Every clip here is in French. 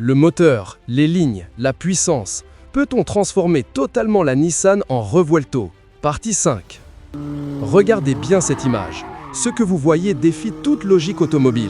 Le moteur, les lignes, la puissance. Peut-on transformer totalement la Nissan en Revuelto? Partie 5. Regardez bien cette image. Ce que vous voyez défie toute logique automobile.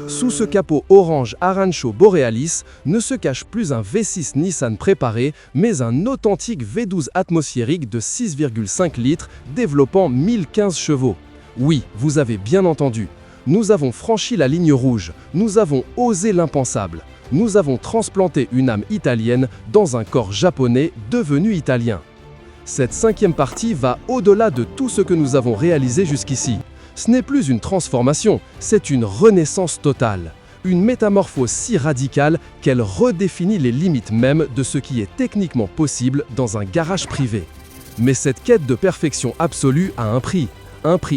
Sous ce capot orange Arancho Borealis ne se cache plus un V6 Nissan préparé, mais un authentique V12 atmosphérique de 6,5 litres développant 1015 chevaux. Oui, vous avez bien entendu. Nous avons franchi la ligne rouge, nous avons osé l'impensable. Nous avons transplanté une âme italienne dans un corps japonais devenu italien. Cette cinquième partie va au-delà de tout ce que nous avons réalisé jusqu'ici. Ce n'est plus une transformation, c'est une renaissance totale. Une métamorphose si radicale qu'elle redéfinit les limites même de ce qui est techniquement possible dans un garage privé. Mais cette quête de perfection absolue a un prix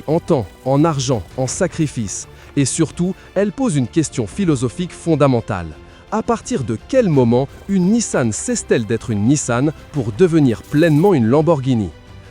en temps, en argent, en sacrifice. Et surtout, elle pose une question philosophique fondamentale. À partir de quel moment une Nissan cesse-t-elle d'être une Nissan pour devenir pleinement une Lamborghini?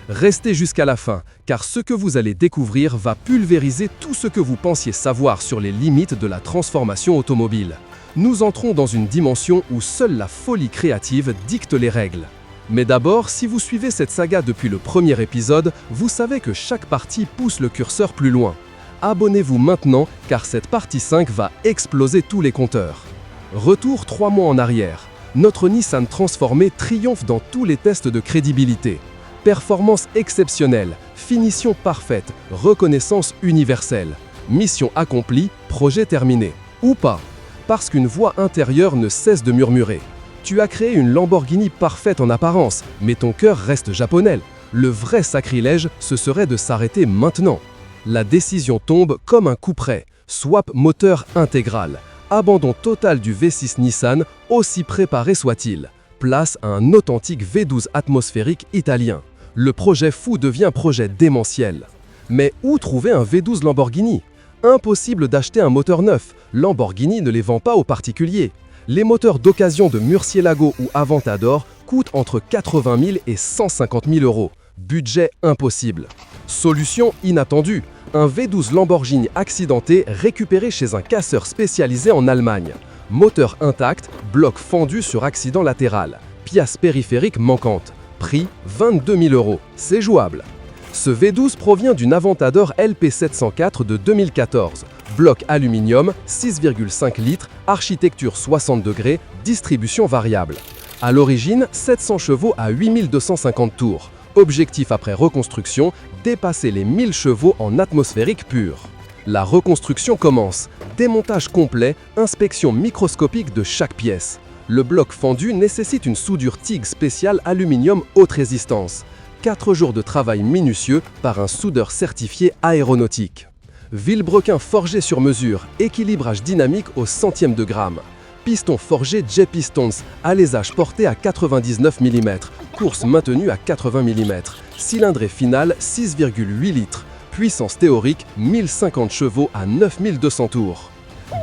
Restez jusqu'à la fin, car ce que vous allez découvrir va pulvériser tout ce que vous pensiez savoir sur les limites de la transformation automobile. Nous entrons dans une dimension où seule la folie créative dicte les règles. Mais d'abord, si vous suivez cette saga depuis le premier épisode, vous savez que chaque partie pousse le curseur plus loin. Abonnez-vous maintenant, car cette partie 5 va exploser tous les compteurs. Retour 3 mois en arrière. Notre Nissan transformée triomphe dans tous les tests de crédibilité. Performance exceptionnelle, finition parfaite, reconnaissance universelle. Mission accomplie, projet terminé. Ou pas, parce qu'une voix intérieure ne cesse de murmurer. Tu as créé une Lamborghini parfaite en apparence, mais ton cœur reste japonais. Le vrai sacrilège, ce serait de s'arrêter maintenant. La décision tombe comme un coup près. Swap moteur intégral. Abandon total du V6 Nissan, aussi préparé soit-il. Place à un authentique V12 atmosphérique italien. Le projet fou devient projet démentiel. Mais où trouver un V12 Lamborghini? Impossible d'acheter un moteur neuf, Lamborghini ne les vend pas aux particuliers. Les moteurs d'occasion de Murcielago ou Aventador coûtent entre 80 000 et 150 000 euros. Budget impossible. Solution inattendue. Un V12 Lamborghini accidenté récupéré chez un casseur spécialisé en Allemagne. Moteur intact, bloc fendu sur accident latéral. Pièces périphériques manquantes. Prix 22 000 euros. C'est jouable. Ce V12 provient d'une Aventador LP704 de 2014. Bloc aluminium, 6,5 litres, architecture 60 degrés, distribution variable. À l'origine, 700 chevaux à 8250 tours. Objectif après reconstruction, dépasser les 1000 chevaux en atmosphérique pur. La reconstruction commence. Démontage complet, inspection microscopique de chaque pièce. Le bloc fendu nécessite une soudure TIG spéciale aluminium haute résistance. 4 jours de travail minutieux par un soudeur certifié aéronautique. Vilebrequin forgé sur mesure, équilibrage dynamique au centième de gramme. Piston forgé J-Pistons, alésage porté à 99 mm, course maintenue à 80 mm, cylindrée finale 6,8 litres, puissance théorique 1050 chevaux à 9200 tours.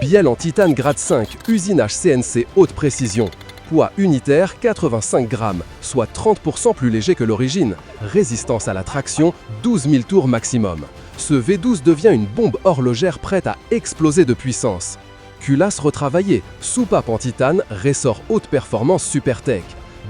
Bielle en titane grade 5, usinage CNC haute précision, poids unitaire 85 grammes, soit 30% plus léger que l'origine, résistance à la traction 12 000 tours maximum. Ce V12 devient une bombe horlogère prête à exploser de puissance. Culasse retravaillée, soupape en titane, ressort haute performance SuperTech.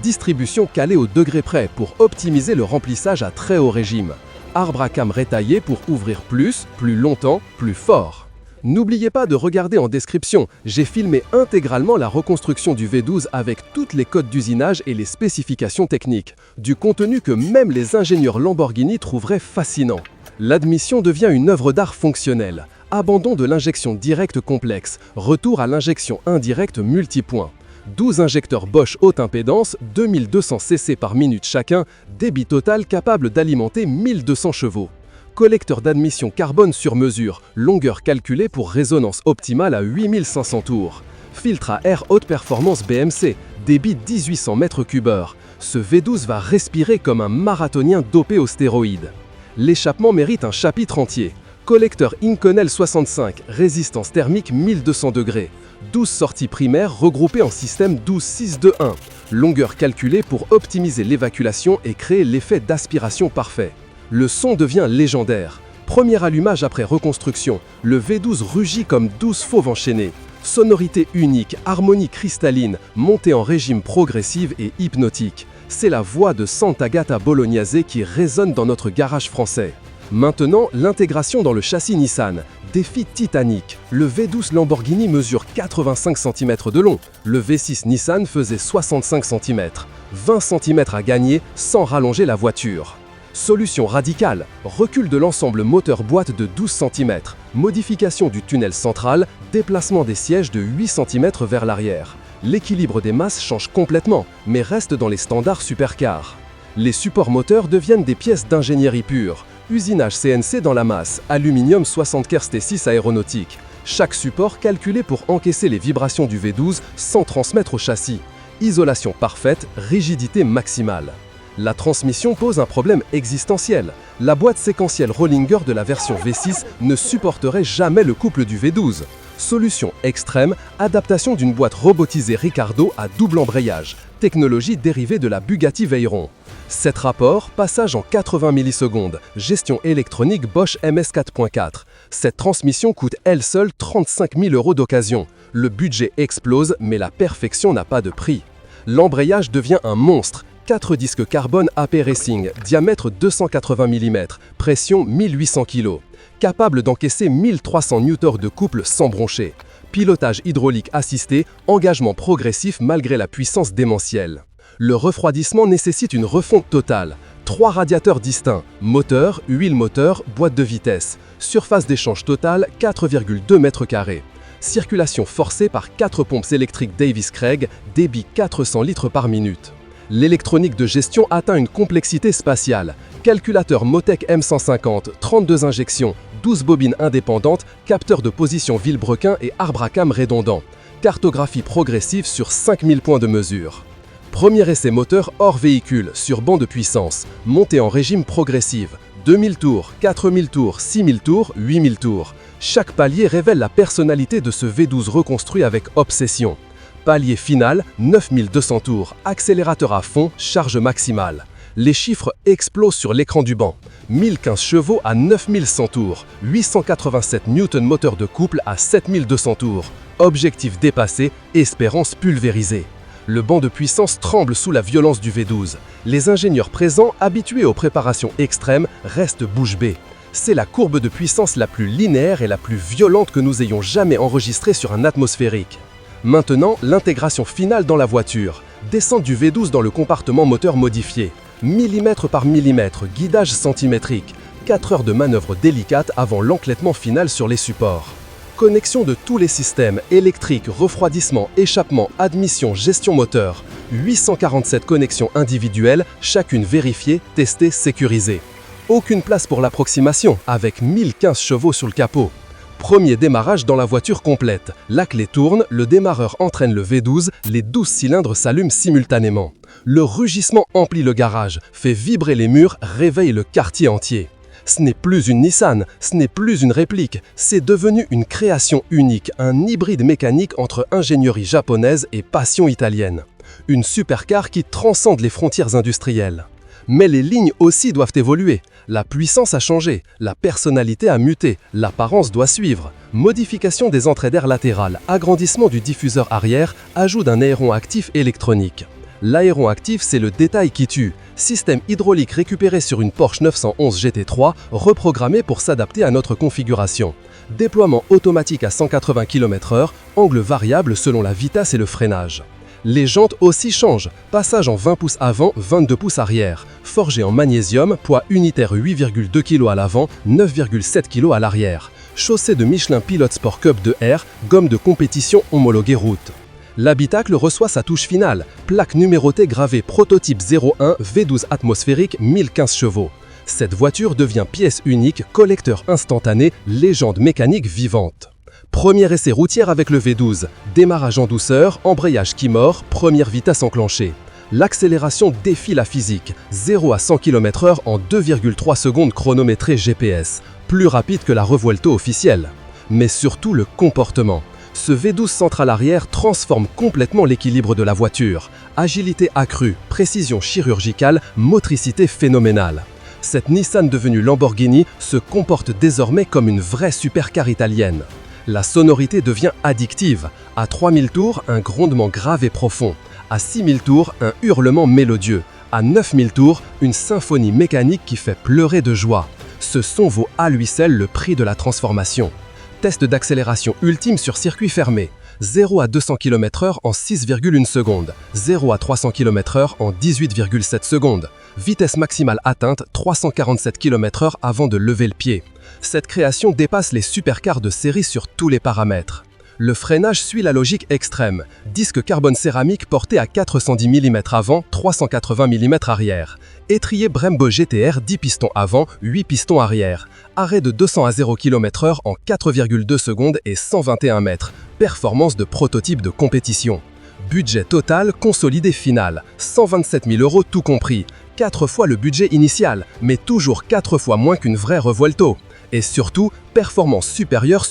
Distribution calée au degré près pour optimiser le remplissage à très haut régime. Arbre à cames rétaillé pour ouvrir plus longtemps, plus fort. N'oubliez pas de regarder en description, j'ai filmé intégralement la reconstruction du V12 avec toutes les codes d'usinage et les spécifications techniques. Du contenu que même les ingénieurs Lamborghini trouveraient fascinant. L'admission devient une œuvre d'art fonctionnelle. Abandon de l'injection directe complexe, retour à l'injection indirecte multipoint. 12 injecteurs Bosch haute impédance, 2200 cc par minute chacun, débit total capable d'alimenter 1200 chevaux. Collecteur d'admission carbone sur mesure, longueur calculée pour résonance optimale à 8500 tours. Filtre à air haute performance BMC, débit 1800 m3. Ce V12 va respirer comme un marathonien dopé aux stéroïdes. L'échappement mérite un chapitre entier. Collecteur Inconel 65, résistance thermique 1200 degrés. 12 sorties primaires regroupées en système 12-6-2-1. Longueur calculée pour optimiser l'évacuation et créer l'effet d'aspiration parfait. Le son devient légendaire. Premier allumage après reconstruction, le V12 rugit comme 12 fauves enchaînés. Sonorité unique, harmonie cristalline, montée en régime progressive et hypnotique. C'est la voix de Sant'Agata Bolognese qui résonne dans notre garage français. Maintenant, l'intégration dans le châssis Nissan. Défi titanique. Le V12 Lamborghini mesure 85 cm de long. Le V6 Nissan faisait 65 cm. 20 cm à gagner sans rallonger la voiture. Solution radicale, recul de l'ensemble moteur-boîte de 12 cm, modification du tunnel central, déplacement des sièges de 8 cm vers l'arrière. L'équilibre des masses change complètement, mais reste dans les standards supercars. Les supports moteurs deviennent des pièces d'ingénierie pure. Usinage CNC dans la masse, aluminium 75 T6 aéronautique. Chaque support calculé pour encaisser les vibrations du V12 sans transmettre au châssis. Isolation parfaite, rigidité maximale. La transmission pose un problème existentiel. La boîte séquentielle Rollinger de la version V6 ne supporterait jamais le couple du V12. Solution extrême, adaptation d'une boîte robotisée Ricardo à double embrayage, technologie dérivée de la Bugatti Veyron. 7 rapports, passage en 80 millisecondes, gestion électronique Bosch MS 4.4. Cette transmission coûte elle seule 35 000 € d'occasion. Le budget explose, mais la perfection n'a pas de prix. L'embrayage devient un monstre. 4 disques carbone AP Racing, diamètre 280 mm, pression 1800 kg. Capable d'encaisser 1300 Nm de couple sans broncher. Pilotage hydraulique assisté, engagement progressif malgré la puissance démentielle. Le refroidissement nécessite une refonte totale. 3 radiateurs distincts, moteur, huile moteur, boîte de vitesse. Surface d'échange totale 4,2 m². Circulation forcée par 4 pompes électriques Davis Craig, débit 400 litres par minute. L'électronique de gestion atteint une complexité spatiale. Calculateur Motec M150, 32 injections, 12 bobines indépendantes, capteur de position Villebrequin et arbre à cames redondant. Cartographie progressive sur 5000 points de mesure. Premier essai moteur hors véhicule, sur banc de puissance, montée en régime progressive. 2000 tours, 4000 tours, 6000 tours, 8000 tours. Chaque palier révèle la personnalité de ce V12 reconstruit avec obsession. Palier final, 9200 tours, accélérateur à fond, charge maximale. Les chiffres explosent sur l'écran du banc. 1015 chevaux à 9100 tours, 887 Nm moteur de couple à 7200 tours. Objectif dépassé, espérance pulvérisée. Le banc de puissance tremble sous la violence du V12. Les ingénieurs présents, habitués aux préparations extrêmes, restent bouche bée. C'est la courbe de puissance la plus linéaire et la plus violente que nous ayons jamais enregistrée sur un atmosphérique. Maintenant, l'intégration finale dans la voiture. Descente du V12 dans le compartiment moteur modifié. Millimètre par millimètre, guidage centimétrique. 4 heures de manœuvre délicate avant l'enclettement final sur les supports. Connexion de tous les systèmes, électrique, refroidissement, échappement, admission, gestion moteur. 847 connexions individuelles, chacune vérifiée, testée, sécurisée. Aucune place pour l'approximation, avec 1015 chevaux sur le capot. Premier démarrage dans la voiture complète. La clé tourne, le démarreur entraîne le V12, les 12 cylindres s'allument simultanément. Le rugissement emplit le garage, fait vibrer les murs, réveille le quartier entier. Ce n'est plus une Nissan, ce n'est plus une réplique, c'est devenu une création unique, un hybride mécanique entre ingénierie japonaise et passion italienne. Une supercar qui transcende les frontières industrielles. Mais les lignes aussi doivent évoluer. La puissance a changé, la personnalité a muté, l'apparence doit suivre. Modification des entrées d'air latérales, agrandissement du diffuseur arrière, ajout d'un aéron actif électronique. L'aéron actif, c'est le détail qui tue. Système hydraulique récupéré sur une Porsche 911 GT3, reprogrammé pour s'adapter à notre configuration. Déploiement automatique à 180 km/h, angle variable selon la vitesse et le freinage. Les jantes aussi changent, passage en 20 pouces avant, 22 pouces arrière. Forgé en magnésium, poids unitaire 8,2 kg à l'avant, 9,7 kg à l'arrière. Chaussée de Michelin Pilot Sport Cup 2R, gomme de compétition homologuée route. L'habitacle reçoit sa touche finale, plaque numérotée gravée prototype 01 V12 atmosphérique 1015 chevaux. Cette voiture devient pièce unique, collecteur instantané, légende mécanique vivante. Premier essai routier avec le V12, démarrage en douceur, embrayage qui mord, première vitesse enclenchée. L'accélération défie la physique, 0 à 100 km/h en 2,3 secondes chronométrées GPS, plus rapide que la Revuelto officielle. Mais surtout le comportement. Ce V12 central arrière transforme complètement l'équilibre de la voiture. Agilité accrue, précision chirurgicale, motricité phénoménale. Cette Nissan devenue Lamborghini se comporte désormais comme une vraie supercar italienne. La sonorité devient addictive. À 3000 tours, un grondement grave et profond. À 6000 tours, un hurlement mélodieux. À 9000 tours, une symphonie mécanique qui fait pleurer de joie. Ce son vaut à lui seul le prix de la transformation. Test d'accélération ultime sur circuit fermé. 0 à 200 km/h en 6,1 secondes. 0 à 300 km/h en 18,7 secondes. Vitesse maximale atteinte 347 km/h avant de lever le pied. Cette création dépasse les supercars de série sur tous les paramètres. Le freinage suit la logique extrême. Disque carbone céramique porté à 410 mm avant, 380 mm arrière. Étrier Brembo GTR 10 pistons avant, 8 pistons arrière. Arrêt de 200 à 0 km/h en 4,2 secondes et 121 mètres. Performance de prototype de compétition. Budget total consolidé final, 127 000 € tout compris. 4 fois le budget initial, mais toujours 4 fois moins qu'une vraie Revuelto. Et surtout, performance supérieure